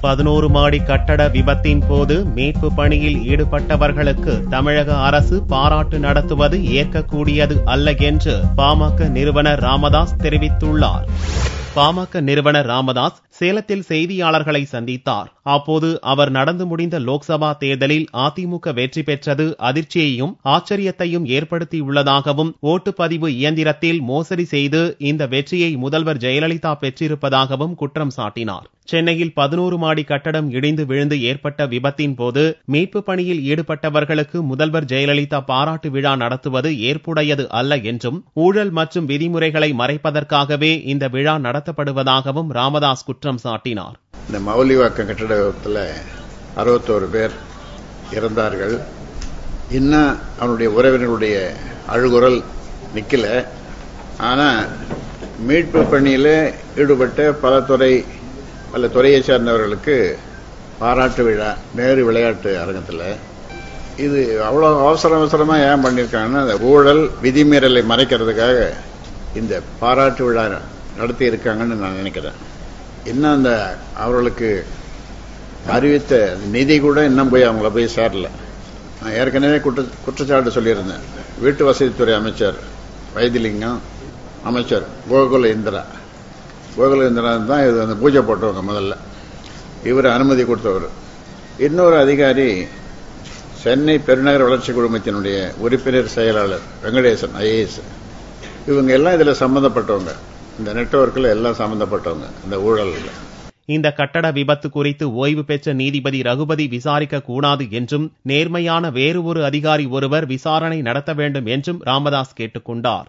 11 மாடி கட்டட விபத்தின் போது மீட்பு பணியில் ஈடுபட்டவர்களுக்கு தமிழக அரசு பாராட்டு நடத்துவது ஏற்கக்கூடியது அல்ல என்று பாமக நிறுவனர் ராமதாஸ் தெரிவித்துள்ளார். பாமக நிறுவனர் ராமதாஸ் சேலத்தில் செய்தியாளர்களை சந்தித்தார். அப்போது அவர் நடந்து முடிந்த லோக்சபா தேர்தலில் அதிமுக வெற்றி பெற்றது அதிர்ச்சியையும் ஆச்சரியத்தையும் ஏற்படுத்தியுள்ளதாகவும் ஓட்டுப்பதிவு இயந்திரத்தில் மோசடி செய்து இந்த வெற்றியை முதல்வர் ஜெயலலிதா பெற்றிருப்பதாகவும் குற்றம் சாட்டினார். சென்னையில் 11 மாடி கட்டடம் இடிந்து விழுந்து ஏற்பட்ட விபத்தின் போது மீட்பு பணியில் ஈடுபட்டவர்களுக்கு முதல்வர் ஜெயலலிதா பாராட்டு விழா நடத்துவது ஏற்புடையது அல்ல என்றும் ஊழல் மற்றும் விதிமுறைகளை மறைப்பதற்காகவே இந்த விழா நடத்தப்படுவதாகவும் ராமதாஸ் குற்றம் சாட்டினார். இந்த மௌலிவாக்கம் கட்டட விபத்தில் 61 பேர் இறந்தார்கள். இன்னும் அவனுடைய உறவினருடைய அழுகுரல் நிக்கல. ஆனா மீட்பு பணியில் ஈடுபட்ட பல துறையை சேர்ந்தவர்களுக்கு பாராட்டு விழா நேரு விளையாட்டு அரங்கத்தில் இது அவ்வளவு அவசரமா ஏன் பண்ணியிருக்காங்கன்னா அந்த ஊழல் விதிமீறலை மறைக்கிறதுக்காக இந்த பாராட்டு விழா நடத்தி இருக்காங்கன்னு நான் நினைக்கிறேன். இன்னும் அந்த அவர்களுக்கு அறிவித்த நிதி கூட இன்னும் போய் போய் சேரல. நான் ஏற்கனவே குற்றச்சாட்டு சொல்லியிருந்தேன். வீட்டு வசதித்துறை அமைச்சர் வைத்திலிங்கம், அமைச்சர் கோகுல இந்திரா தான் இது அந்த பூஜை போட்டவங்க. முதல்ல இவர் அனுமதி கொடுத்தவர். இன்னொரு அதிகாரி சென்னை பெருநகர வளர்ச்சி குழுமத்தினுடைய உறுப்பினர் செயலாளர் வெங்கடேசன் IAS. இவங்க எல்லாம் இதுல சம்பந்தப்பட்டவங்க. இந்த நெட்வொர்க்கில் எல்லாம் சம்பந்தப்பட்டவங்க இந்த ஊழல்ல. இந்த கட்டட விபத்து குறித்து ஓய்வு பெற்ற நீதிபதி ரகுபதி விசாரிக்க கூடாது என்றும் நேர்மையான வேறு ஒரு அதிகாரி ஒருவர் விசாரணை நடத்த வேண்டும் என்றும் ராமதாஸ் கேட்டுக்கொண்டார்.